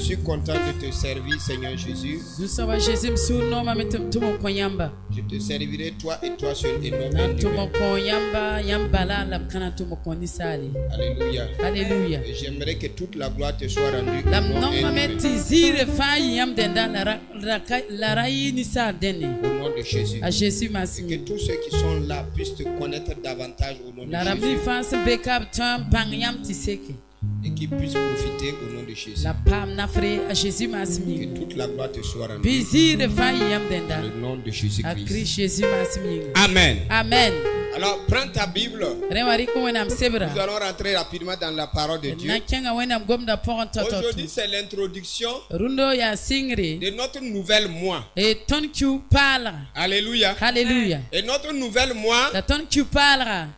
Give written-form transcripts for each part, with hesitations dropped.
suis content de te servir, Seigneur Jésus. Je te servirai toi et toi seul et non Alléluia. Alléluia. Et j'aimerais que toute la gloire te soit rendue. Au nom de Jésus. Et que tous ceux qui sont là puissent te connaître davantage au nom de Jésus. Et qui puissent profiter au nom de Jésus. Que toute la gloire te soit rendue. Dans le nom de Jésus-Christ. Amen. Amen. Alors, prends ta Bible. Nous allons rentrer rapidement dans la parole de Dieu. Aujourd'hui, c'est l'introduction de notre nouvel mois. Alléluia. Alléluia. Et notre nouvel mois,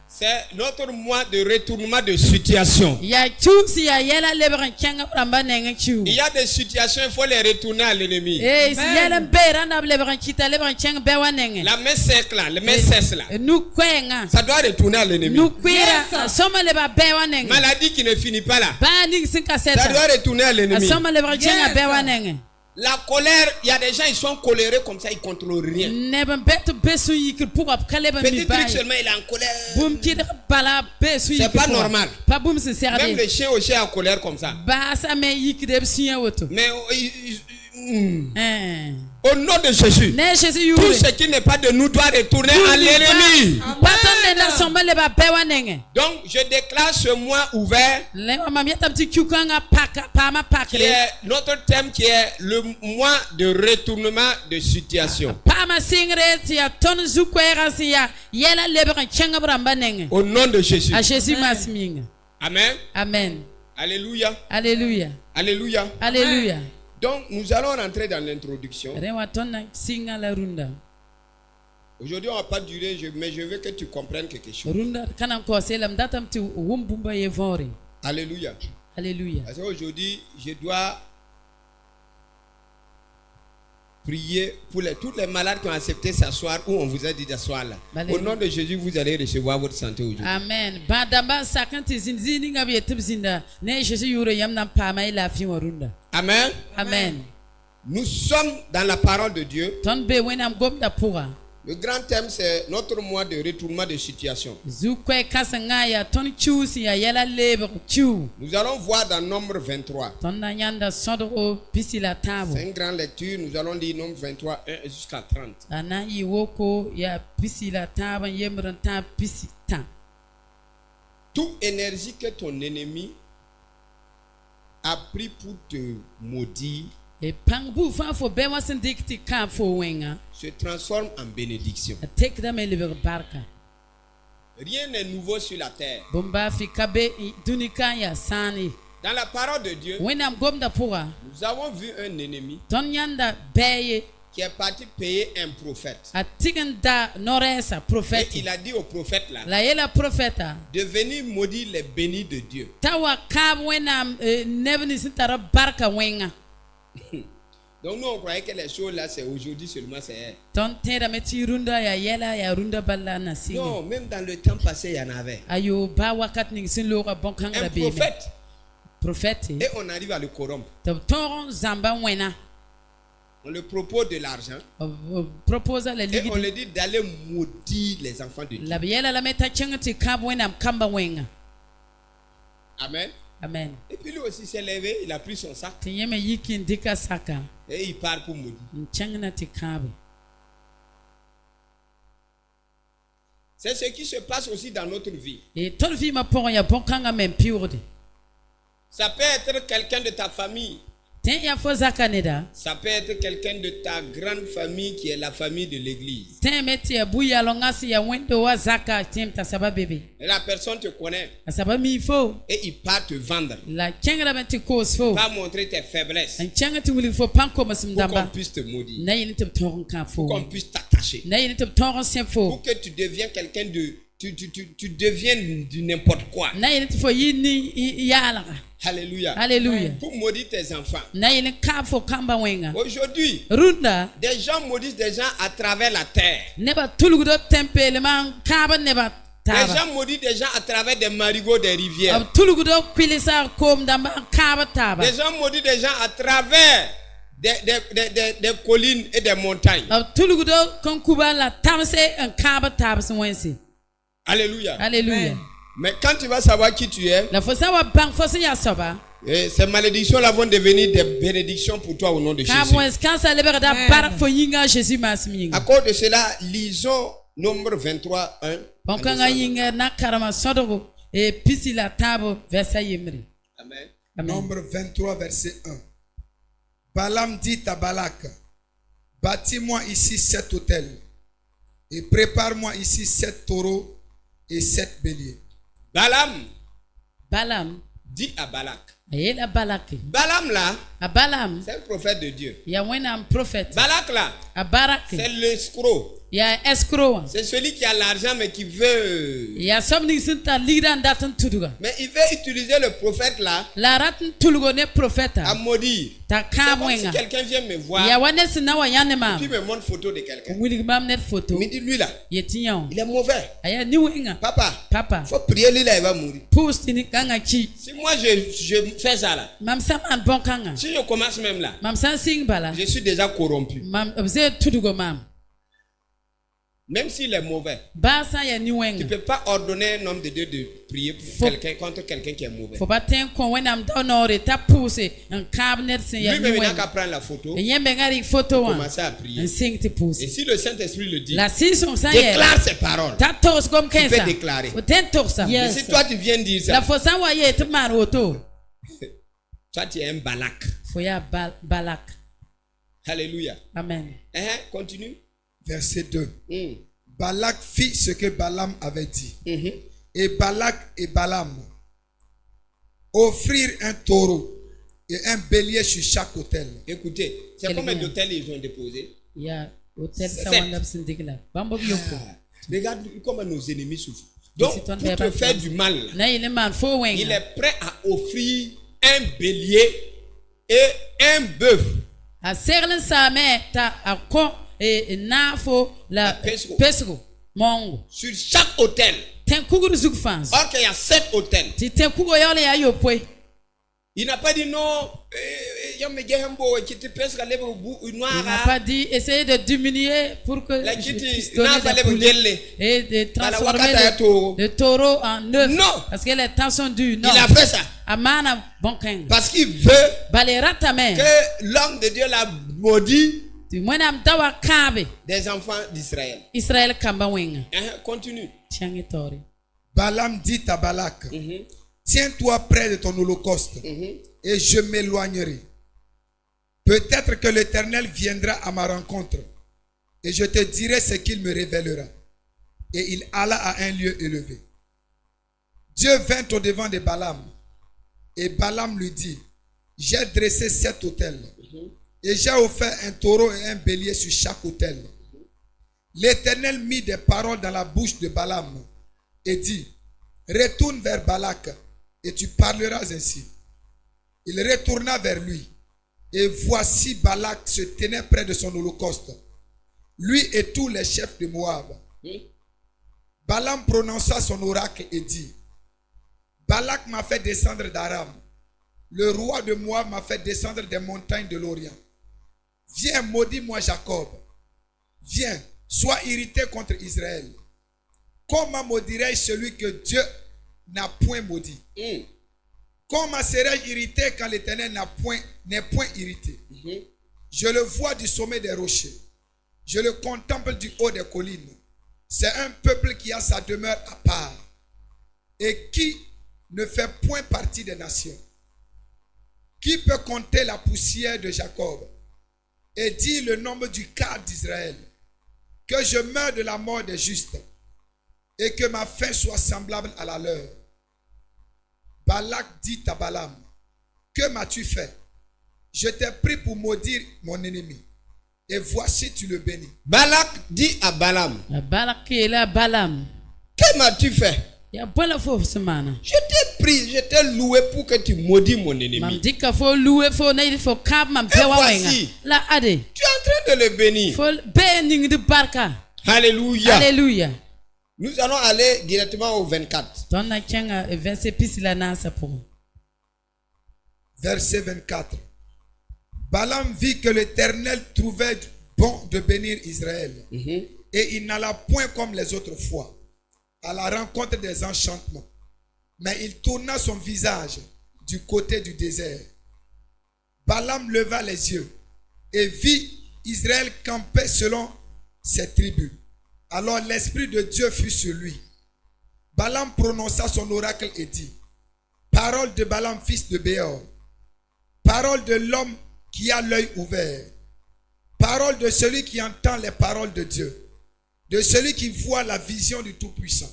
c'est notre mois de retournement de situation. Il y a des situations, il faut les retourner à l'ennemi. La main sec là, le main cesse là. Ça doit retourner à l'ennemi. Maladie qui ne finit pas là. Ça doit retourner à l'ennemi. La colère, il y a des gens, ils sont colérés comme ça, ils ne contrôlent rien. Petit truc seulement, il est en colère. C'est pas normal. Même les chiens aussi en colère comme ça. Mais au nom de Jésus, tout ce qui n'est pas de nous doit retourner à l'ennemi. Donc, je déclare ce mois ouvert, qui est notre thème, qui est le mois de retournement de situation. Au nom de Jésus. Amen. Amen. Alléluia. Alléluia. Alléluia. Alléluia. Donc, nous allons rentrer dans l'introduction. Aujourd'hui, on ne va pas durer, mais je veux que tu comprennes quelque chose. Alléluia. Alléluia. Parce qu'aujourd'hui, je dois prier pour tous les malades qui ont accepté s'asseoir où on vous a dit d'asseoir là. Au nom de Jésus, vous allez recevoir votre santé aujourd'hui. Amen. Amen. Amen. Nous sommes dans la parole de Dieu. Le grand thème, c'est notre mois de retournement de situation. Nous allons voir dans Nombre 23. C'est une grande lecture. Nous allons lire Nombre 23, 1 jusqu'à 30. Toute énergie que ton ennemi a pris pour te maudire se transforme en bénédiction. Rien n'est nouveau sur la terre. Dans la parole de Dieu, nous avons vu un ennemi qui est parti payer un prophète. Et il a dit au prophète là, de venir maudire les bénis de Dieu. Donc nous on croyait que les choses là c'est aujourd'hui seulement c'est. Non, même dans le temps passé il y en avait. Un prophète. Et on arrive à le corrompre. On le propose de l'argent. Et on lui dit d'aller maudire les enfants de Dieu. Amen. Amen. Et puis lui aussi s'est levé, il a pris son sac. Et il part pour maudire. C'est ce qui se passe aussi dans notre vie. Ça peut être quelqu'un de ta famille. Ça peut être quelqu'un de ta grande famille qui est la famille de l'église. Et la personne te connaît. Et il part te vendre. Pas montrer tes faiblesses. Pour qu'on puisse te maudire. Pour qu'on puisse t'attacher. Pour que tu deviennes quelqu'un de... Tu deviennes du n'importe quoi. Alléluia. Alléluia. Pour maudire tes enfants. Aujourd'hui, des gens maudissent des gens à travers la terre. gens maudissent des gens à travers des marigots, des rivières. Des gens maudissent des gens à travers des collines et des montagnes. Alléluia. Alléluia. Mais quand tu vas savoir qui tu es, ces malédictions-là vont devenir des bénédictions pour toi au nom de Jésus. À cause de cela, lisons Nombre 23, 1. Amen. Nombre 23, verset 1. Balaam dit à Balak, bâtis-moi ici 7 autels et prépare-moi ici 7 taureaux et 7 béliers. Balaam dit à Balak. Balaam là, c'est un prophète de Dieu. Balak là, c'est l'escroc. C'est celui qui a l'argent mais qui veut. Mais il veut utiliser le prophète là à maudire. C'est comme si quelqu'un vient me voir et puis me montre photo de quelqu'un. Il me dit lui là, il est mauvais. Papa, il faut prier lui là, il va mourir. Si moi je fais ça là, si je commence même là, je suis déjà corrompu. Même s'il est mauvais, tu ne peux pas ordonner un homme de Dieu de prier pour quelqu'un contre quelqu'un qui est mauvais. Lui-même, il n'a qu'à prendre la photo, commencer à prier. Et si le Saint-Esprit le dit, déclare ses paroles. Tu peux déclarer. Et si toi tu viens dire ça, toi tu es un Balak. Alléluia. Amen. Continue. Verset 2. Balak fit ce que Balaam avait dit. Et Balak et Balaam offrirent un taureau et un bélier sur chaque autel. Écoutez, c'est combien d'autels ils ont déposé? Regarde comment nos ennemis souffrent. Donc, pour te faire du mal, il est prêt à offrir un bélier et un bœuf. Sur chaque hôtel. Or qu'il y a 7 hôtels. Il n'a pas dit non. Il n'a pas dit essayer de diminuer pour que et de transformer le taureau en œuf. Non. Parce que les temps sont durs. Non. Il a fait ça. Parce qu'il veut que l'homme de Dieu l'a maudit des enfants d'Israël. Continue. Balaam dit à Balak, tiens-toi près de ton holocauste et je m'éloignerai. Peut-être que l'Éternel viendra à ma rencontre et je te dirai ce qu'il me révélera. Et il alla à un lieu élevé. Dieu vint au devant de Balaam et Balaam lui dit, j'ai dressé 7 autels et j'ai offert un taureau et un bélier sur chaque autel. L'Éternel mit des paroles dans la bouche de Balaam et dit, retourne vers Balak et tu parleras ainsi. Il retourna vers lui et voici Balak se tenait près de son holocauste, lui et tous les chefs de Moab. Balaam prononça son oracle et dit, Balak m'a fait descendre d'Aram. Le roi de Moab m'a fait descendre des montagnes de l'Orient. Viens, maudis-moi Jacob. Viens, sois irrité contre Israël. Comment maudirais-je celui que Dieu n'a point maudit? Comment serais-je irrité quand l'Éternel n'est point irrité? Je le vois du sommet des rochers. Je le contemple du haut des collines. C'est un peuple qui a sa demeure à part et qui ne fait point partie des nations. Qui peut compter la poussière de Jacob et dire le nombre du quart d'Israël? Que je meure de la mort des justes et que ma fin soit semblable à la leur. Balak dit à Balaam, que m'as-tu fait? Je t'ai pris pour maudire mon ennemi et voici tu le bénis. Balak dit à Balaam, que m'as-tu fait? Je t'ai pris, je t'ai loué pour que tu maudis mon ennemi. Et voici, tu es en train de le bénir. Alléluia. Alléluia. Nous allons aller directement au 24. Verset 24. Balaam vit que l'Éternel trouvait bon de bénir Israël. Et il n'alla point comme les autres fois à la rencontre des enchantements. Mais il tourna son visage du côté du désert. Balaam leva les yeux et vit Israël camper selon ses tribus. Alors l'Esprit de Dieu fut sur lui. Balaam prononça son oracle et dit: parole de Balaam, fils de Béor, parole de l'homme qui a l'œil ouvert, parole de celui qui entend les paroles de Dieu, de celui qui voit la vision du Tout-Puissant,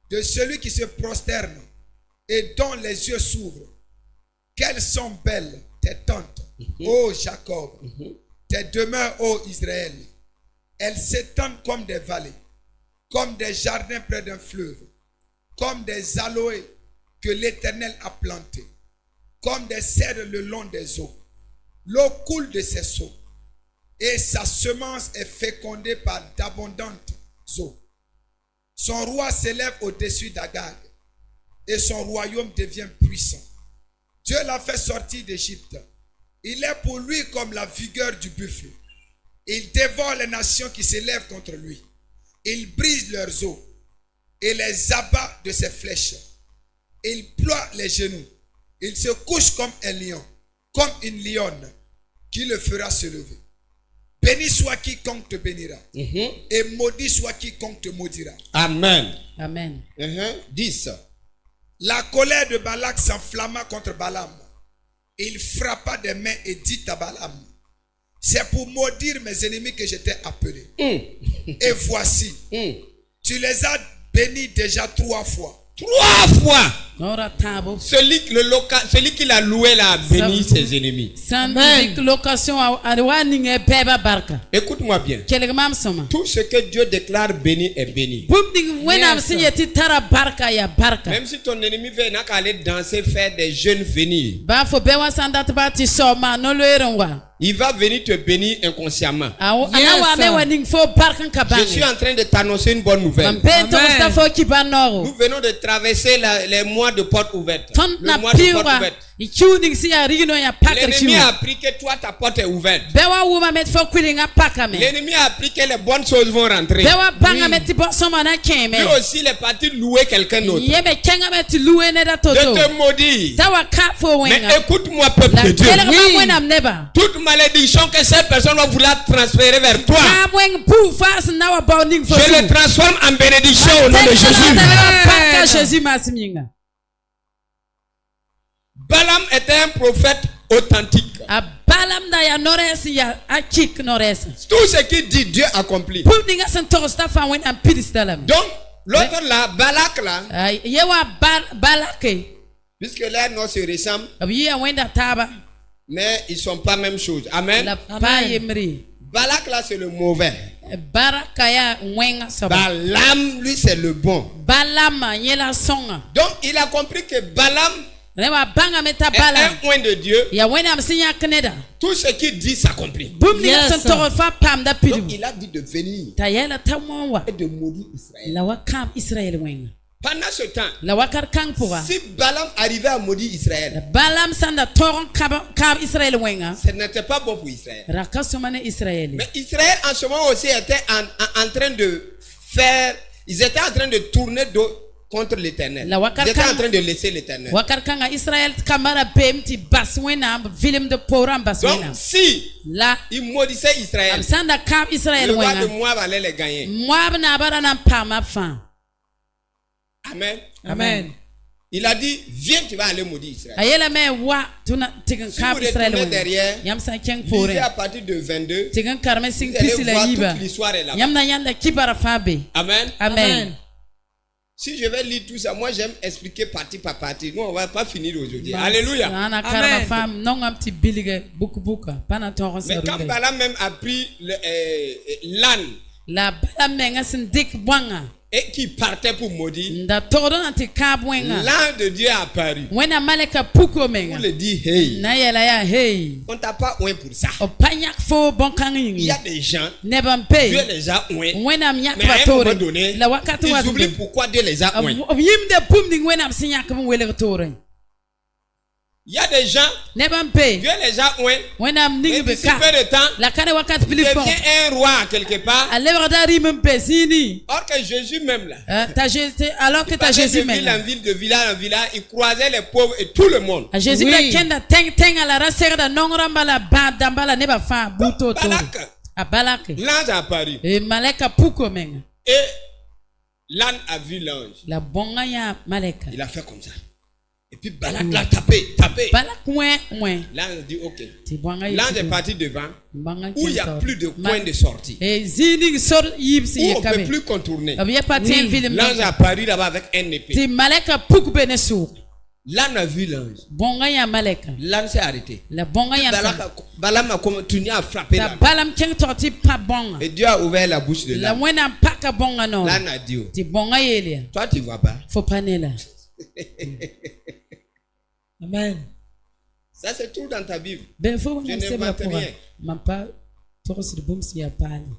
de celui qui se prosterne et dont les yeux s'ouvrent. Quelles sont belles tes tentes, ô Jacob, tes demeures, ô Israël. Elles s'étendent comme des vallées, comme des jardins près d'un fleuve, comme des aloès que l'Éternel a plantés, comme des cèdres le long des eaux. L'eau coule de ses seaux, et sa semence est fécondée par d'abondantes eaux. Son roi s'élève au-dessus d'Agag, et son royaume devient puissant. Dieu l'a fait sortir d'Égypte. Il est pour lui comme la vigueur du buffle. Il dévore les nations qui s'élèvent contre lui. Il brise leurs os et les abat de ses flèches. Il ploie les genoux. Il se couche comme un lion, comme une lionne qui le fera se lever. Béni soit quiconque te bénira, et maudit soit quiconque te maudira. Amen. Amen. 10. La colère de Balak s'enflamma contre Balaam. Il frappa des mains et dit à Balaam: c'est pour maudire mes ennemis que je t'ai appelé. Et voici, tu les as bénis déjà 3 fois. 3 fois. Celui qui l'a loué l'a béni ses ennemis. Écoute-moi bien. Tout ce que Dieu déclare béni est béni. Même si ton ennemi veut aller danser, faire des jeûnes venir, il va venir te bénir inconsciemment. Je suis en train de t'annoncer une bonne nouvelle. Nous venons de traverser les mois de porte ouverte. Le mois de porte ouverte. L'ennemi a appris que toi ta porte est ouverte. L'ennemi a appris que les bonnes choses vont rentrer. Lui aussi il est parti louer quelqu'un d'autre. De te maudire. Mais écoute-moi, peuple de Dieu. Toute malédiction que cette personne va vouloir transférer vers toi, je le transforme en bénédiction au nom de Jésus. Balaam était un prophète authentique. Tout ce qu'il dit, Dieu accomplit. Donc, l'autre là, Balak là, puisque là, non, se ressemblent, mais ils ne sont pas même chose. Amen. Balak là, c'est le mauvais. Balaam, lui, c'est le bon. Donc, il a compris que Balaam est un point de Dieu. Tout ce qu'il dit s'accomplit. Donc il a dit de venir et de maudire Israël. Pendant ce temps, si Balaam arrivait à maudire Israël, ce n'était pas bon pour Israël. Mais Israël en ce moment aussi était en train de faire, ils étaient en train de tourner contre l'Éternel. Ils étaient en train de laisser l'Éternel. Donc si ils maudissaient Israël, le roi de Moab allait les gagner. Amen. Amen. Il a dit, viens, tu vas aller maudire Israël. Si vous retournez derrière, lisez à partir de 22, vous allez voir toute l'histoire est là-bas. Amen. Amen. Si je vais lire tout ça, moi j'aime expliquer partie par partie. Nous, on ne va pas finir aujourd'hui. Alléluia. Amen. Mais quand Balaam même a pris l'âne, et qui partait pour maudire, l'ange de Dieu est apparu pour lui dire hey, on t'a pas oint pour ça. Il y a des gens, Dieu les a oints, mais à un moment donné, ils oublient pourquoi Dieu les a oints. Il y a des gens, Dieu les a oints, mais d'ici peu de temps, il devient un roi quelque part. Or que Jésus même là, alors que ta Jésus même là, de village en village, il croisait les pauvres et tout le monde. Jésus Balak, l'ange a apparu. Et l'âne a vu l'ange. Il a fait comme ça. Et puis Balak l'a tapé. L'ange a dit ok. L'ange est parti devant où il n'y a plus de coin de sortie. Où on ne peut plus contourner. L'ange a apparu là-bas avec un épée. L'âne a vu l'ange. L'âne s'est arrêté. Balaam a continué à frapper l'âne. Et Dieu a ouvert la bouche de l'âne. L'âne a dit toi tu ne vois pas. Amen. Ça c'est tout dans ta Bible. Je n'invente rien.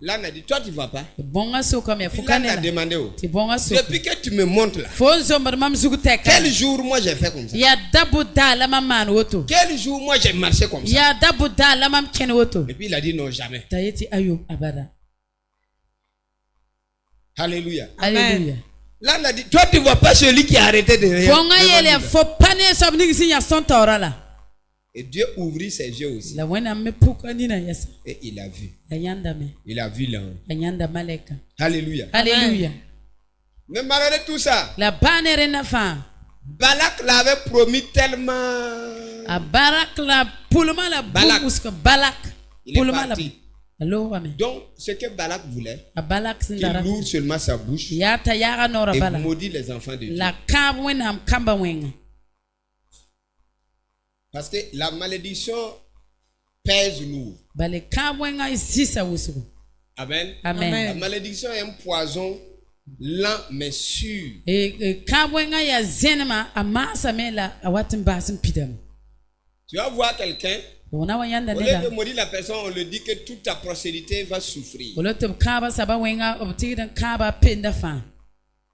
L'âne a dit toi tu ne vois pas. L'âne a demandé depuis que tu me montres là, quel jour moi j'ai fait comme ça? Quel jour moi j'ai marché comme ça? Et puis il a dit non, jamais. Alléluia. Alléluia. L'âne a dit toi tu ne vois pas celui qui a arrêté de rien. Et Dieu ouvrit ses yeux aussi. Et il a vu. Il a vu l'ange. Alléluia. Alléluia. Mais malgré tout ça, Balak l'avait promis tellement. Balak, il est parti. Donc, ce que Balak voulait, qu'il ouvre seulement sa bouche et maudit les enfants de Dieu. Parce que la malédiction pèse lourd. Amen. Amen. La malédiction est un poison lent mais sûr. Tu vas voir quelqu'un, au lieu de maudire la personne, on lui dit que toute ta prospérité va souffrir.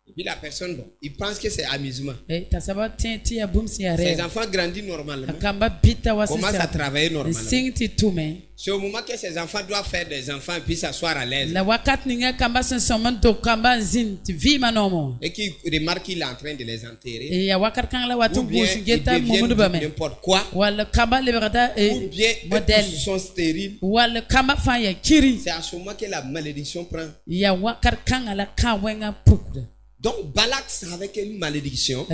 Et puis la personne, bon, il pense que c'est amusement. Ses enfants grandissent normalement, commencent à travailler normalement. C'est au moment que ses enfants doivent faire des enfants et puis s'asseoir à l'aise. Et qu'il remarque qu'il est en train de les enterrer. Ou bien ils deviennent n'importe quoi. Ou bien ils sont stériles. C'est à ce moment que la malédiction prend. Donc Balak savait qu'une malédiction,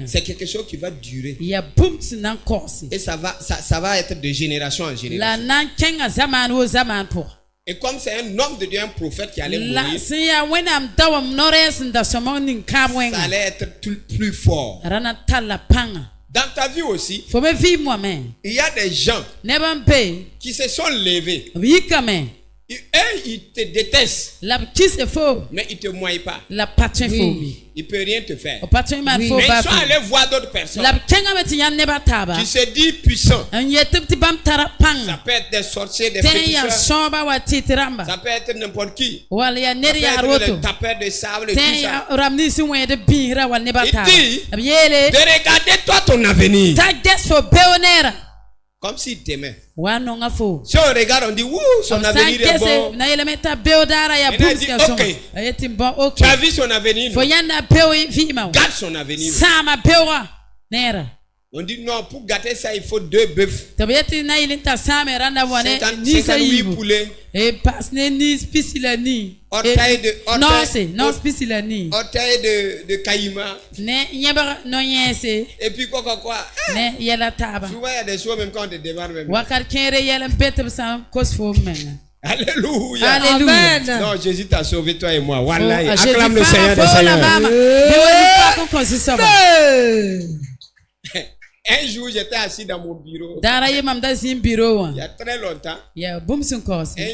c'est quelque chose qui va durer. Et ça va être de génération en génération. Et comme c'est un homme de Dieu, un prophète qui allait mourir, ça allait être plus fort. Dans ta vie aussi, il y a des gens qui se sont levés. Ils te détestent, mais ils ne te moient pas. Ils ne peuvent rien te faire. Mais ils sont allés voir d'autres personnes qui se disent puissants. Ça peut être des sorciers, des féticheurs. Ça peut être n'importe qui. Ça peut être des tapeurs de sable et tout ça. Il dit de regarder toi ton avenir comme s'il t'aimait. Si on regarde, on dit son avenir est bon. Et il dit ok, tu as vu son avenir, garde son avenir. On dit non, pour gâter ça il faut 2 bœufs, 58 poulets, orteil de caïman, et puis quoi. Souvent il y a des choses même quand on te demande même. Alléluia. Amen. Non, Jésus t'a sauvé toi et moi. Wallahi, acclame le Seigneur des Seigneurs. Un jour, j'étais assis dans mon bureau. Il y a très longtemps. Un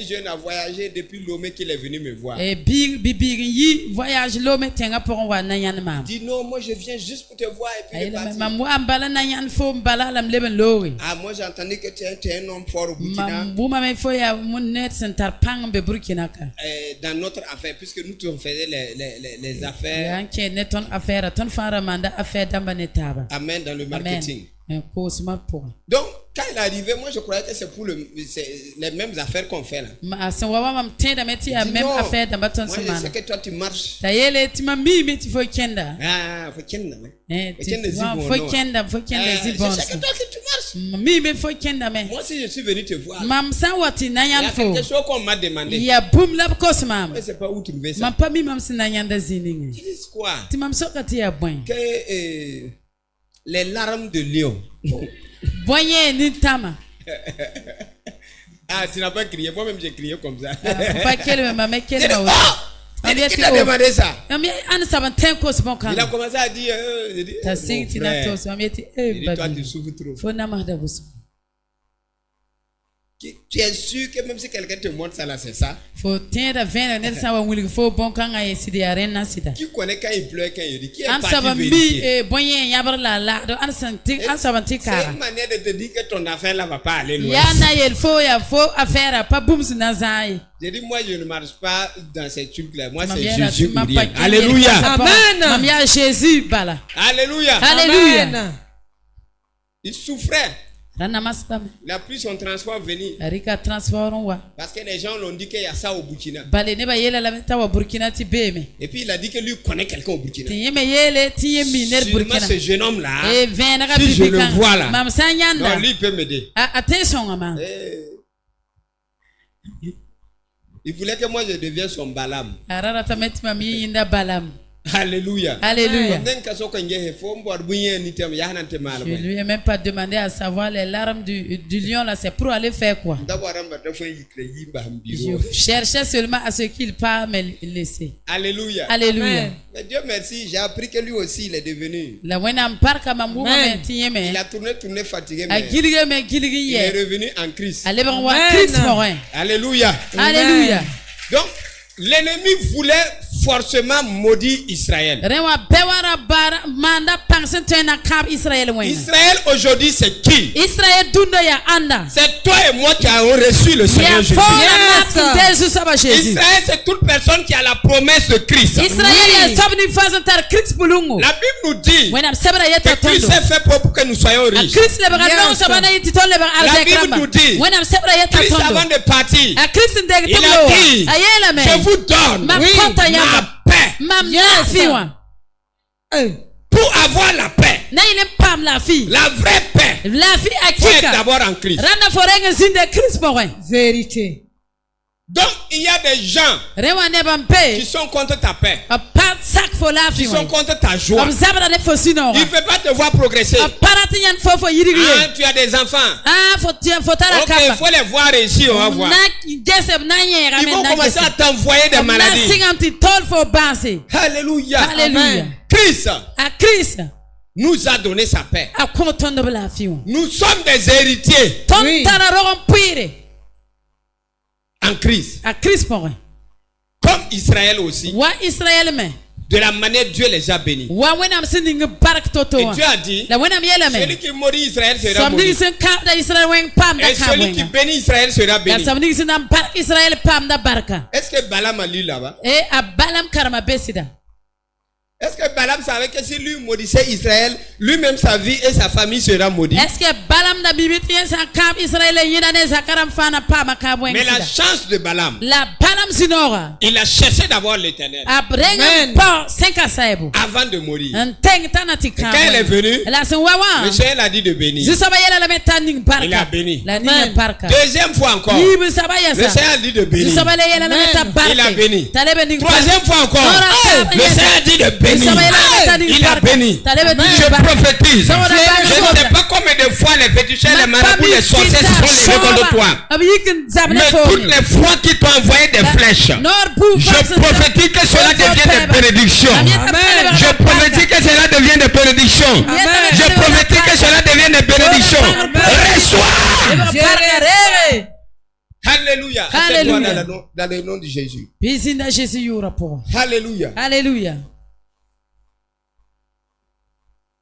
jeune a voyagé depuis Lomé qu'il est venu me voir. Il dit non, moi je viens juste pour te voir et puis repartir. Ah, moi j'ai entendu que tu es un homme fort au Burkina. Dans notre affaire, puisque nous on faisait les affaires. Amen, dans le marketing. Donc, quand il est arrivé, moi je croyais que c'est pour les mêmes affaires qu'on fait là. Moi, c'est que toi tu marches. Ah, faut moi si je suis venu te voir, il y a quelque chose qu'on m'a demandé. Je sais pas où trouver ça. Tu dis quoi? Que les larmes de lion. Ah, tu n'as pas crié. Moi-même, j'ai crié comme ça. Il a demandé ça. Il a commencé à dire, toi, tu souffres trop. Tu es sûr que même si quelqu'un te montre ça là, c'est ça? Qui connaît quand il pleure, quand il rit? Qui est parti vérifier? C'est une manière de te dire que ton affaire là va pas aller loin. J'ai dit, moi je ne marche pas dans ces trucs là. Moi c'est Jésus ou rien. Alléluia. Amen. Alléluia. Alléluia. Il souffrait. Il a pris son transport venir. Parce que les gens l'ont dit qu'il y a ça au Burkina. Et puis il a dit que lui connaît quelqu'un au Burkina. Sûrement ce jeune homme là, si je le vois là, non, lui il peut m'aider. Il voulait que moi je devienne son Balaam. Alléluia. Alléluia. Je lui ai même pas demandé à savoir les larmes du lion là, c'est pour aller faire quoi? Je cherchais seulement à ce qu'il pas me laisser. Alléluia. Alléluia. Mais Dieu merci, j'ai appris que lui aussi il est devenu. Il a tourné fatigué. Mais il est revenu en Christ. Alléluia. Alléluia. Donc l'ennemi voulait forcément maudire Israël. Israël aujourd'hui c'est qui? C'est toi et moi qui avons reçu le Seigneur Jésus. Israël c'est toute personne qui a la promesse de Christ. La Bible nous dit que Christ est fait pour que nous soyons riches. La Bible nous dit Christ avant de partir, il a dit je vous donne ma paix. Pour avoir la paix, la vraie paix, faut être d'abord en Christ. Vérité. Donc il y a des gens qui sont contre ta paix, qui sont contre ta joie. Ils ne veulent pas te voir progresser. Ah, tu as des enfants. Ok, il faut les voir réussir, on va voir. Ils vont commencer à t'envoyer des maladies. Alléluia. Alléluia. Christ nous a donné sa paix. Nous sommes des héritiers. Oui. En Christ. Comme Israël aussi. De la manière Dieu les a bénis. Et Dieu a dit, celui qui maudit Israël sera maudit. Et celui qui bénit Israël sera béni. Est-ce que Balaam a lu là-bas? Est-ce que Balaam savait que si lui maudissait Israël, lui-même sa vie et sa famille sera maudite? Mais la chance de Balaam, il a cherché d'avoir l'Éternel avant de mourir. Et quand il est venu, le Seigneur a dit de bénir. Il a béni. Deuxième fois encore, le Seigneur a dit de bénir. Il a béni. Troisième fois encore, le Seigneur a dit de bénir. béni. Il a béni. Je prophétise. Je ne sais pas combien de fois les féticheurs, les marabouts, les sorciers se sont levés contre toi. Mais toutes les fois qu'ils t'ont envoyé des flèches, je prophétise que cela devienne des bénédictions. Je prophétise que cela devienne des bénédictions. Je prophétise que cela devienne des bénédictions. Reçois. Alléluia. Alléluia. Dans le nom de Jésus. Alléluia. Alléluia.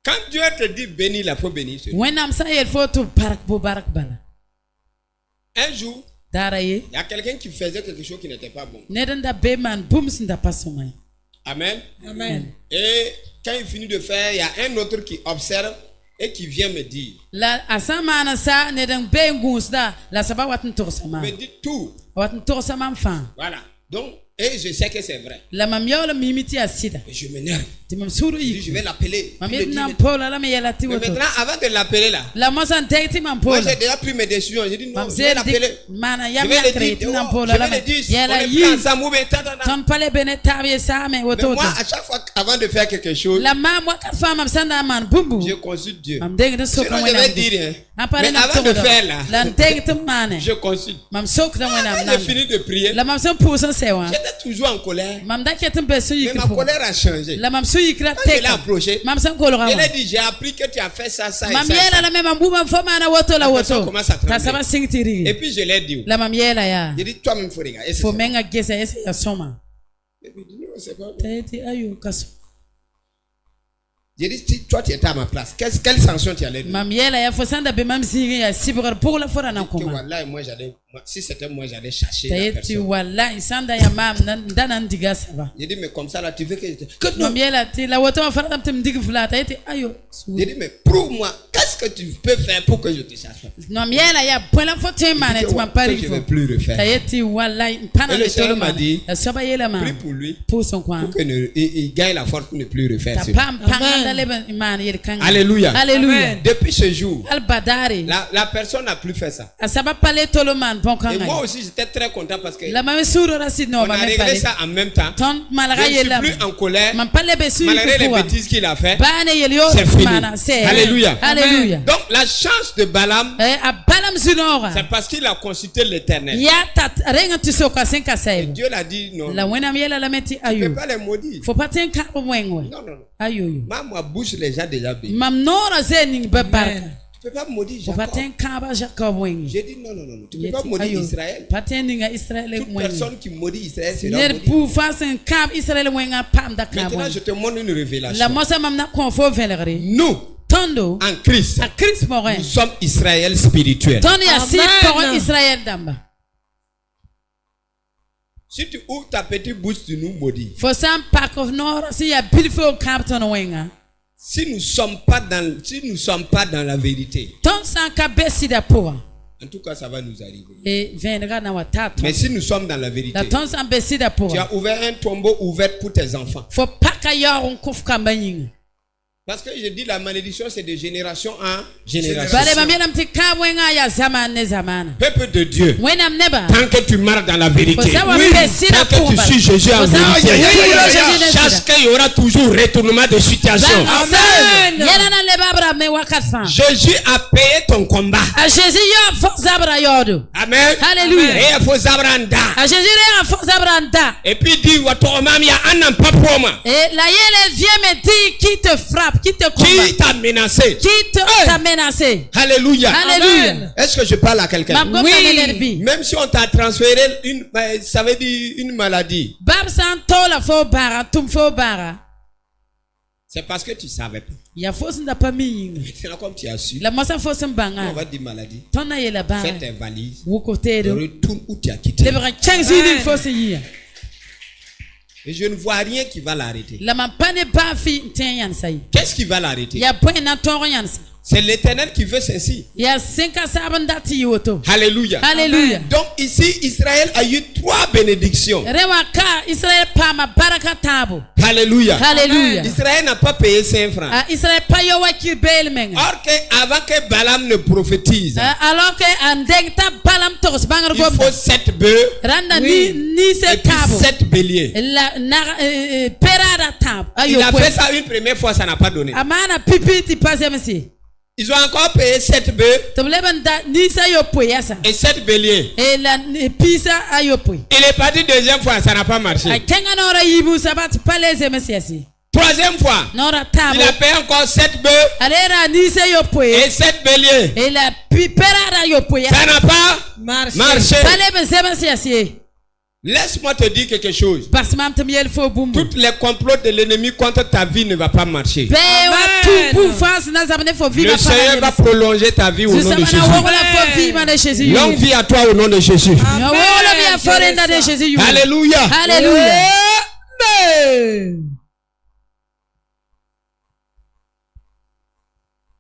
Quand Dieu te dit bénis, il faut bénir. Un jour, il y a quelqu'un qui faisait quelque chose qui n'était pas bon. Amen. Amen. Et quand il finit de faire, il y a un autre qui observe et qui vient me dire. Me dit tout. Voilà. Donc, et je sais que c'est vrai. Et je m'énerve. Je vais l'appeler. Mais maintenant, avant de l'appeler là, moi j'ai déjà pris mes décisions. J'ai dit non, je vais l'appeler. Je vais le dire. On est ensemble. Mais moi, à chaque fois, avant de faire quelque chose, je consulte Dieu. Sinon, je vais dire. Mais avant de faire là, je consulte. J'ai fini de prier. J'étais toujours en colère. Mais ma colère a changé. Quand je l'ai approché, elle a dit, j'ai appris que tu as fait ça, ça et ça. La personne commence à trembler. Et puis je l'ai dit. J'ai dit, toi-même, il faut regarder. J'ai dit, si toi tu étais à ma place, quelle sanction tu allais donner? Si c'était moi, j'allais chercher la personne. J'ai dit, mais comme ça, là, tu veux que je te... J'ai dit, mais prouve-moi, qu'est-ce que tu peux faire pour que je te cherche? Je ne vais plus refaire. Et le Seigneur m'a dit, prie pour lui, pour qu'il gagne la force pour ne plus refaire cela. Alléluia. Alléluia. Depuis ce jour, la personne n'a plus fait ça. Et moi aussi, j'étais très content parce que on a réglé ça en même temps. Je ne suis plus en colère. Malgré les bêtises qu'il a fait, c'est fini. Alléluia. Alléluia. Donc, la chance de Balaam, c'est parce qu'il a consulté l'Éternel. Et Dieu l'a dit non. Tu ne peux pas les maudire. Non. Ma bouche, les gens déjà bénis. Tu ne peux pas maudire Jacob. J'ai dit non. Tu ne peux pas maudire Israël. Toute personne qui maudit Israël sera maudite. Maintenant, je te montre une révélation. Nous, en Christ, nous sommes Israël spirituel. Si tu ouvres ta petite bouche, tu nous maudis. Si nous sommes pas dans la vérité, en tout cas, ça va nous arriver. Mais si nous sommes dans la vérité, tu as ouvert un tombeau ouvert pour tes enfants. Parce que je dis la malédiction, c'est de génération en génération. Peuple de Dieu, tant que tu marches dans la vérité, tant que tu suis Jésus en vérité, sache qu'il y aura toujours retournement de situation. Amen. Jésus a payé ton combat. Amen. Alléluia. Et puis il dit, et la vient me dire qui te frappe. Qui te combat? Qui t'a menacé? Qui t'a menacé? Alléluia. Alléluia. Est-ce que je parle à quelqu'un? Oui. Même si on t'a transféré ça veut dire une maladie. C'est parce que tu savais pas. Maintenant, comme tu as su, on va dire maladie. Fais tes valises. Retourne où tu as quitté. Et je ne vois rien qui va l'arrêter. Qu'est-ce qui va l'arrêter? C'est l'Éternel qui veut ceci. Alléluia. Alléluia. Donc ici, Israël a eu 3 bénédictions. Alléluia. Alléluia. Israël n'a pas payé 5 francs. Israël pas yo wakir bel menga. Or que avant que Balaam ne prophétise, alors que andeng ta Balaam tos bangar il faut 7 bœufs. Randa ni se tabo. 7 béliers. Perada tab. Il a fait ça une première fois, ça n'a pas donné. Amana pipi ti passe merci. Ils ont encore payé 7 bœufs et 7 béliers. Il est parti deuxième fois, ça n'a pas marché. Troisième fois, il a payé encore 7 bœufs et 7 béliers. Ça n'a pas marché. Laisse-moi te dire quelque chose. Toutes les complots de l'ennemi contre ta vie ne vont pas marcher. Le Seigneur va prolonger ta vie au nom de Jésus. Longue vie à toi au nom de Jésus. Alléluia. Alléluia.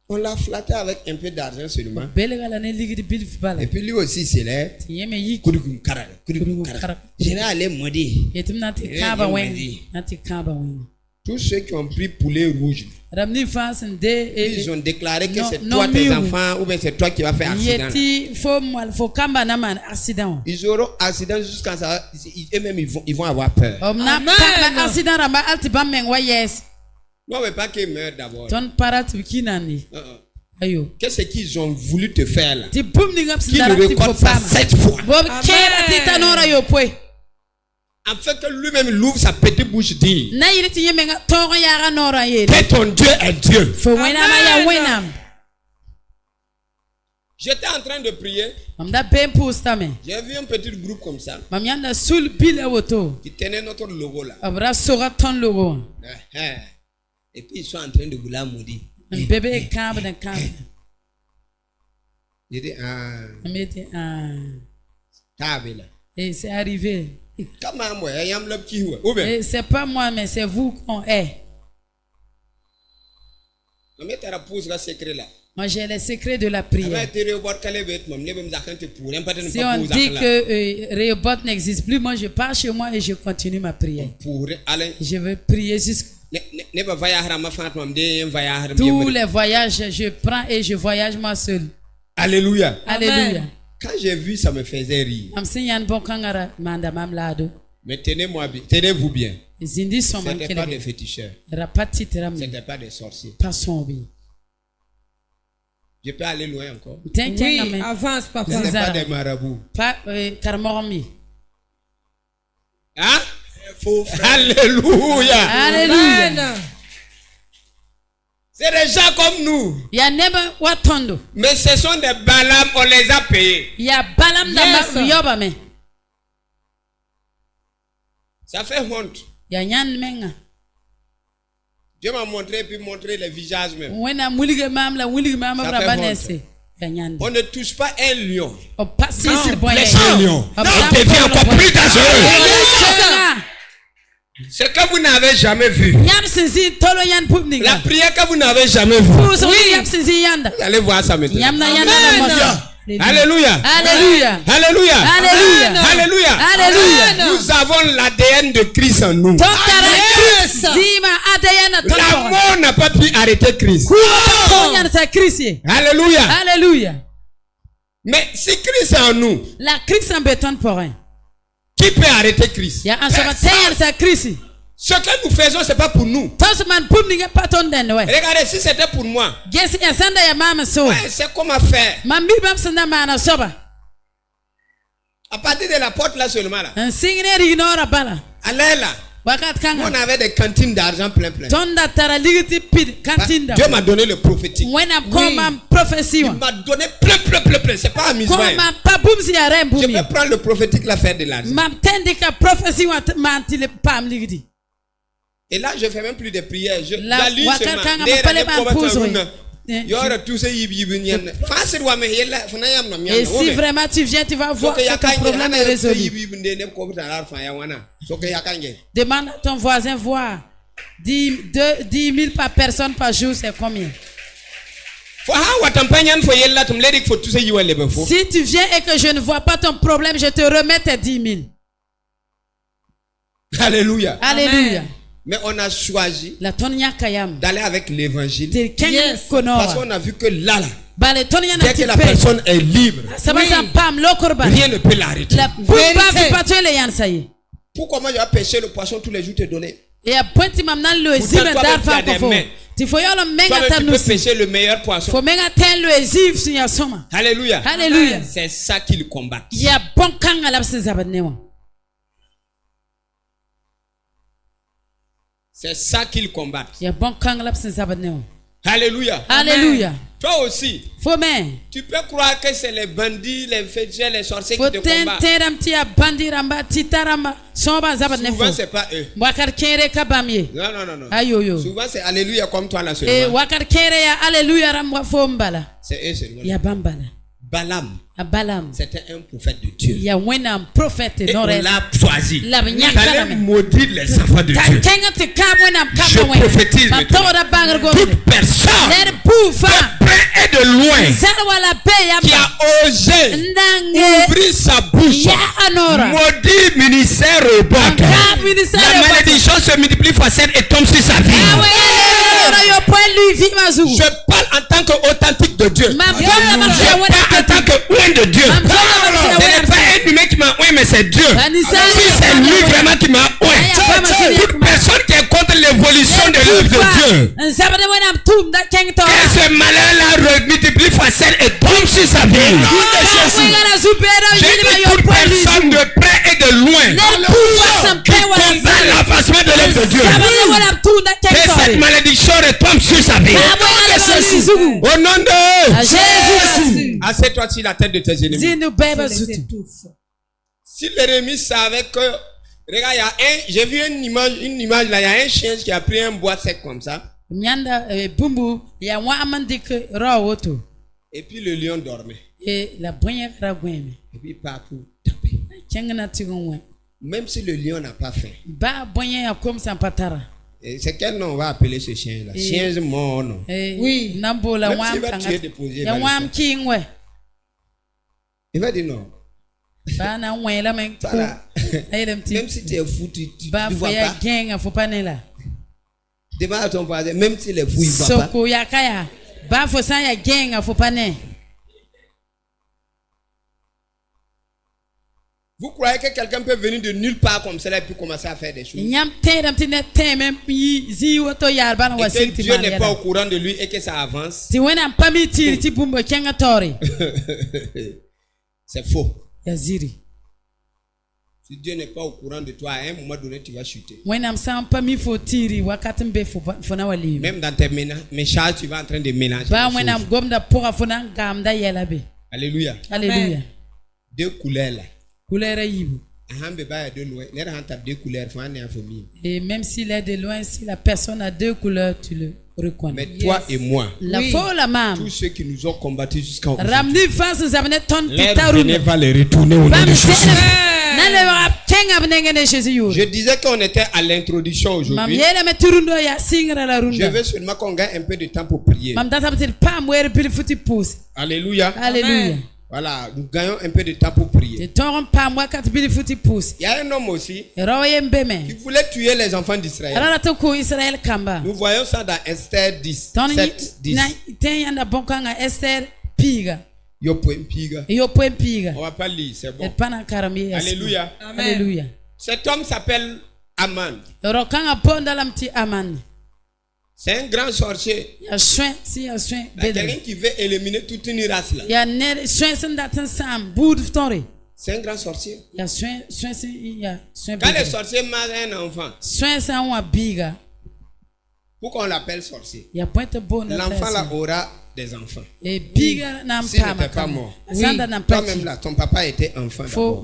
On l'a flatté avec un peu d'argent seulement. Et puis lui aussi c'est là. Je vais aller maudire. Tous ceux qui ont pris poulet rouge, ils ont déclaré que c'est toi tes enfants ou bien c'est toi qui vas faire accident. Ils auront accident jusqu'à ça. Eux-mêmes ils vont avoir peur. Non, mais pas qu'ils meurent d'abord. Qu'est-ce qu'ils ont voulu te faire là? Qu'ils le recordent ça 7 fois. Afin que lui-même l'ouvre sa petite bouche dit que ton Dieu est Dieu. J'étais en train de prier. J'ai vu un petit groupe comme ça qui tenait notre logo là. Et puis ils sont en train de vouloir maudire. J'ai dit et c'est arrivé. Et c'est pas moi mais c'est vous qu'on est. Moi j'ai les secrets de la prière. Si on dit que Rehoboth n'existe plus, moi je pars chez moi et je continue ma prière. Je veux prier jusqu'à tous les voyages, je prends et je voyage moi seul. Alléluia. Alléluia. Quand j'ai vu, ça me faisait rire. Mais tenez-vous bien. Ce n'était pas des féticheurs. Ce n'était pas des sorciers. Je peux aller loin encore. Oui, avance, papa. Ce n'était pas des marabouts. Hein? Alléluia. Alléluia. C'est des gens comme nous. Mais ce sont des Balaam, on les a payés. Ça fait honte. Dieu m'a montré puis montré les visages même. Ça fait honte. On ne touche pas un lion. Si tu blesses un lion, on devient encore plus dangereux. Ce que vous n'avez jamais vu. La prière que vous n'avez jamais vue. Vous allez voir ça maintenant. Alléluia. Alléluia. Alléluia. Alléluia. Alléluia. Alléluia. Nous avons l'ADN de Christ en nous. La mort n'a pas pu arrêter Christ. Alléluia. Alléluia. Mais si Christ est en nous, la Christ en béton pour rien. Qui peut arrêter Christ? Ce que nous faisons, ce n'est pas pour nous. Regardez, si c'était pour moi, c'est comment faire. À partir de la porte là seulement là. Allez là. On avait des cantines d'argent plein. Dieu m'a donné le prophétique. Oui. Il m'a donné plein. C'est pas amusant. Je vais prendre le prophétique là, faire de l'argent. Et là, je ne fais même plus de prières. La lis seulement. Et si vraiment tu viens, tu vas voir que ton problème est résolu. Demande à ton voisin voir. 10 000 par personne par jour, c'est combien? Si tu viens et que je ne vois pas ton problème, je te remets tes 10 000. Alléluia. Alléluia. Mais on a choisi d'aller avec l'évangile. Parce qu'on a vu que là, dès que la personne est libre, rien ne peut l'arrêter. Pourquoi moi je vais pêcher le poisson tous les jours te donner? Toi, tu peux pêcher le meilleur poisson. Alléluia. Alléluia. C'est ça qu'il combat. C'est ça qu'il combat. Alléluia. Alléluia. Toi aussi. Tu peux croire que c'est les bandits, les féticheurs, les sorciers qui te combattent. Souvent c'est pas eux. Non. Souvent c'est Alléluia comme toi là seulement. C'est eux seulement. Balaam. C'était un prophète de Dieu. Et on l'a choisi. Il allait maudire les enfants de Dieu. Je prophétise maintenant. Toute personne de près et de loin qui a osé ouvrir sa bouche, maudit ministère Roboc, la malédiction se multiplie fois 7 et tombe sur sa vie. Je parle en tant qu'authentique de Dieu. Je parle en tant que de Dieu. Ce n'est pas un humain qui m'a oué, mais c'est Dieu. Si c'est lui vraiment qui m'a oué. Toute personne qui est contre l'évolution de l'œuvre de Dieu, que ce malheur-là multiplie fois 7 et tombe sur sa vie. J'ai dit toute personne de près et de loin qui combat l'avancement de l'œuvre de Dieu, que cette malédiction retombe sur sa vie. Au nom de Jésus. Assieds-toi sur la tête de tes ennemis. Si l'ennemi savait que, regarde, j'ai vu une image là, il y a un chien qui a pris un bois sec comme ça. Et puis le lion dormait. Et puis pas pour taper. Même si le lion n'a pas faim. C'est quel nom on va appeler ce chien là? Chien mort, non? Oui. Même s'il va tuer déposer. Il va dire non. Voilà. Même si tu es fou, tu ne vois pas. Demande à ton voisin, même s'il est fou, il ne voit pas. Vous croyez que quelqu'un peut venir de nulle part comme cela et puis commencer à faire des choses? Et que Dieu n'est pas au courant de lui et que ça avance? C'est faux. Si Dieu n'est pas au courant de toi, à un moment donné, tu vas chuter. Même dans tes méchances, tu vas en train de mélanger. Alléluia. Alléluia. Deux couleurs là. Et même s'il est de loin, si la personne a deux couleurs, tu le reconnais. Mais toi et moi, tous ceux qui nous ont combattus jusqu'à aujourd'hui, l'air venait va les retourner au nom de Jésus. Je disais qu'on était à l'introduction aujourd'hui. Je veux seulement qu'on gagne un peu de temps pour prier. Alléluia. Alléluia. Voilà, nous gagnons un peu de temps pour prier. Il y a un homme aussi qui voulait tuer les enfants d'Israël. Nous voyons ça dans Esther 10. 7, 10. On va pas lire, c'est bon. Alléluia. Alléluia. Cet homme s'appelle Aman. C'est un grand sorcier. Quelqu'un qui veut éliminer toute une race là. C'est un grand sorcier. Quand les sorciers mangent un enfant, pourquoi on l'appelle sorcier? L'enfant là aura des enfants. S'il n'était pas mort. Toi-même là, ton papa était enfant d'abord.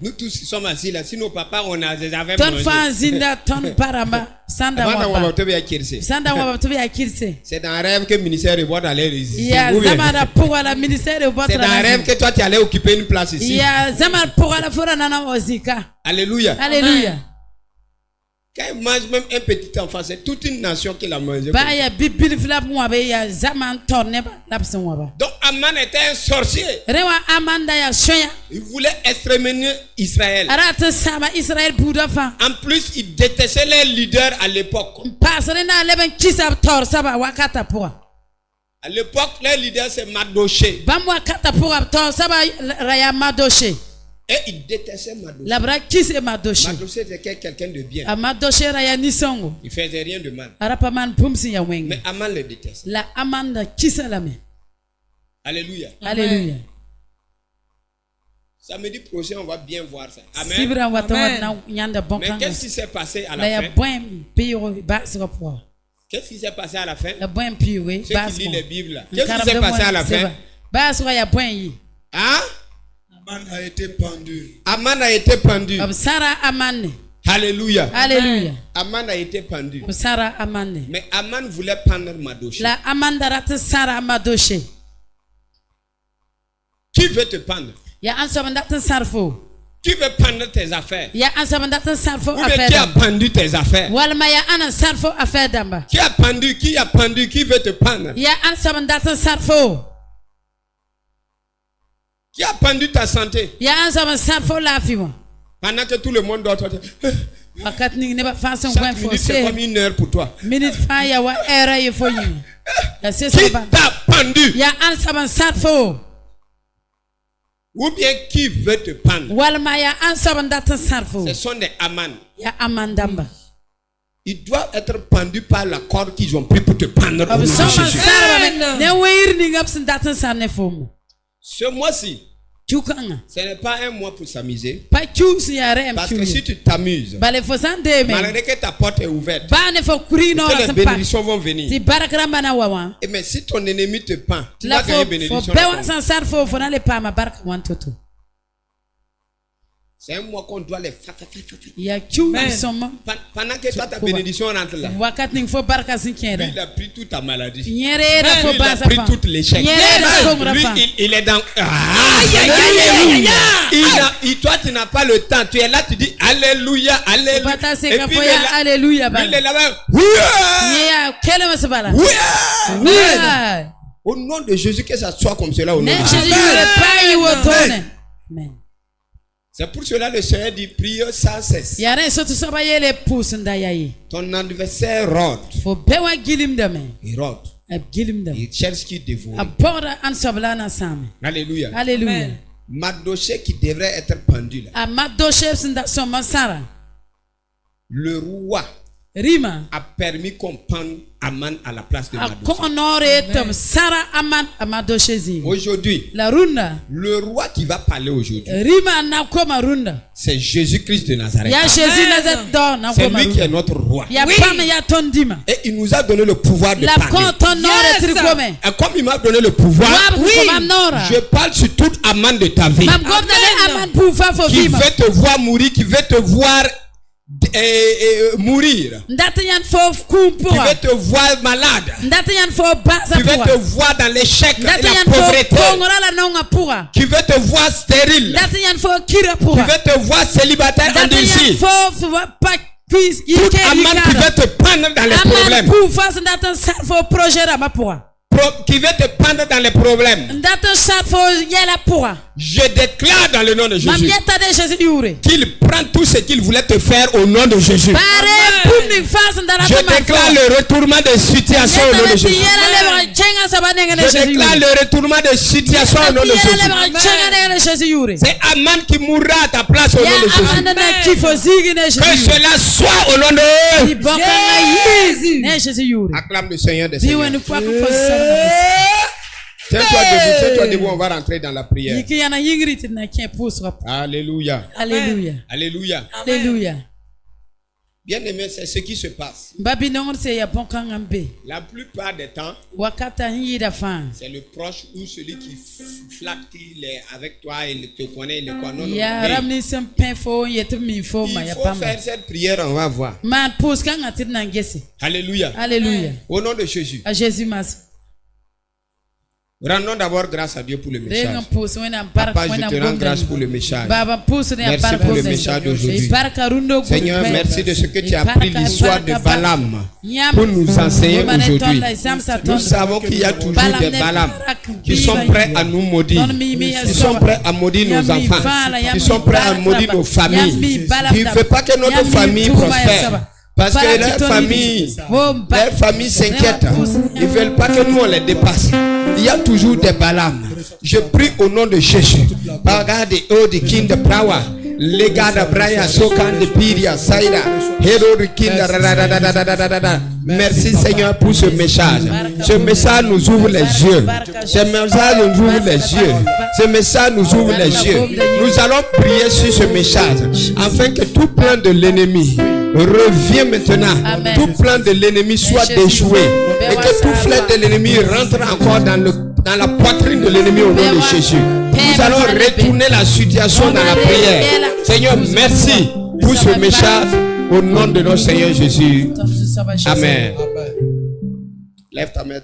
Nous tous qui sommes assis là, si nos papas on avait mangé. C'est dans un rêve que le ministère de Bois allait résister. C'est dans un rêve que toi tu allais occuper une place ici. Alléluia. Alléluia. Alléluia. Quand il mange même un petit enfant, c'est toute une nation qui l'a mangé. Donc Aman était un sorcier. Il voulait exterminer Israël. En plus, il détestait les leaders à l'époque. À l'époque, les leaders c'est Mardoché. Et il détestait Mardoché. Mardoché était quelqu'un de bien. Il faisait rien de mal. Mais Aman le déteste. Alléluia. Alléluia. Samedi prochain, on va bien voir ça. Amen. Amen. Mais qu'est-ce qui s'est passé à la fin? Qu'est-ce qui s'est passé à la fin? Ceux qui lisent les Bibles là. Qu'est-ce qui s'est passé à la fin? Hein? Aman a été pendu. Aman a été pendu. Alléluia. Alléluia. Aman a été pendu. Mais Aman voulait prendre Mardoché. Qui veut te prendre? Qui veut prendre tes affaires? Ou bien qui a pendu tes affaires? Qui a pendu? Qui a pendu? Qui veut te prendre? Qui a pendu ta santé? Pendant que tout le monde dort. Chaque minute c'est comme une heure pour toi. Qui t'a pendu? Ou bien qui veut te prendre? Ce sont des Aman. Ils doivent être pendus par la corde qu'ils ont pris pour te prendre. Ce mois-ci, ce n'est pas un mois pour s'amuser. Parce que si tu t'amuses, malgré que ta porte est ouverte, que les bénédictions vont venir. Mais si ton ennemi te prend, tu vas gagner bénédiction. C'est un mois qu'on doit les faire. Pendant que toi ta bénédiction rentre là, lui il a pris toute ta maladie. Lui il a pris toute l'échec. Lui il est dans... Toi tu n'as pas le temps. Tu es là, tu dis Alléluia, Alléluia. Et puis lui il est là-bas. Au nom de Jésus, que ça soit comme cela au nom de Jésus. Amen. C'est pour cela que le Seigneur dit prie sans cesse. Ton adversaire rôde. Il rôde. Il cherche qui dévoue. Alléluia. Alléluia. Mardoché qui devrait être pendu là. Le roi a permis qu'on pende Aman à la place de Mardoché. Aujourd'hui, le roi qui va parler aujourd'hui, c'est Jésus-Christ de Nazareth. C'est lui qui est notre roi. Et il nous a donné le pouvoir de parler. Et comme il m'a donné le pouvoir, je parle sur toute Aman de ta vie. Qui veut te voir mourir, qui veut te voir mourir, qui veut te voir malade, qui veut te voir dans l'échec et la pauvreté, qui veut te voir stérile, qui veut te voir célibataire endurci, toute Aman qui veut te prendre dans les problèmes, qui veut te prendre dans les problèmes, je déclare dans le nom de Jésus qu'il prend tout ce qu'il voulait te faire au nom de Jésus. Je déclare le retournement de situation au nom de Jésus. Je déclare le retournement de situation au nom de Jésus. C'est Aman qui mourra à ta place au nom de Jésus. Que cela soit au nom de Jésus. Acclame le Seigneur des Seigneurs. Tiens-toi debout, on va rentrer dans la prière. Alléluia. Alléluia. Alléluia. Alléluia. Bien-aimé, c'est ce qui se passe. La plupart des temps, c'est le proche ou celui qui flatte, il est avec toi, il te connaît, il le connaît. Il faut faire cette prière, on va voir. Alléluia. Alléluia. Au nom de Jésus. Jésus. Rendons d'abord grâce à Dieu pour le message. Papa, je te rends grâce pour le message. Merci pour le message d'aujourd'hui. Seigneur, merci de ce que tu as pris l'histoire de Balaam pour nous enseigner aujourd'hui. Nous savons qu'il y a toujours des Balaam qui sont prêts à nous maudire, qui sont prêts à maudire nos enfants, qui sont prêts à maudire nos familles. Il ne fait pas que notre famille prospère. Parce que leur famille s'inquiète. Ils ne veulent pas que nous on les dépasse. Il y a toujours des Balaam. Je prie au nom de Jésus. Regarde oh the king de Prawa. Les gars de Braya, Sokan de Piria, Saïda, Hero de King. Merci Seigneur pour ce message. Ce message nous ouvre les yeux. Ce message nous ouvre les yeux. Ce message nous ouvre les yeux. Nous allons prier sur ce message afin que tout plan de l'ennemi revienne maintenant. Amen. Tout plan de l'ennemi soit déjoué et que tout flèche de l'ennemi rentre encore dans la poitrine de l'ennemi au nom de Jésus. Nous allons retourner la situation dans la prière. Seigneur, merci pour ce message au nom de notre Seigneur Jésus. Amen. Lève ta main.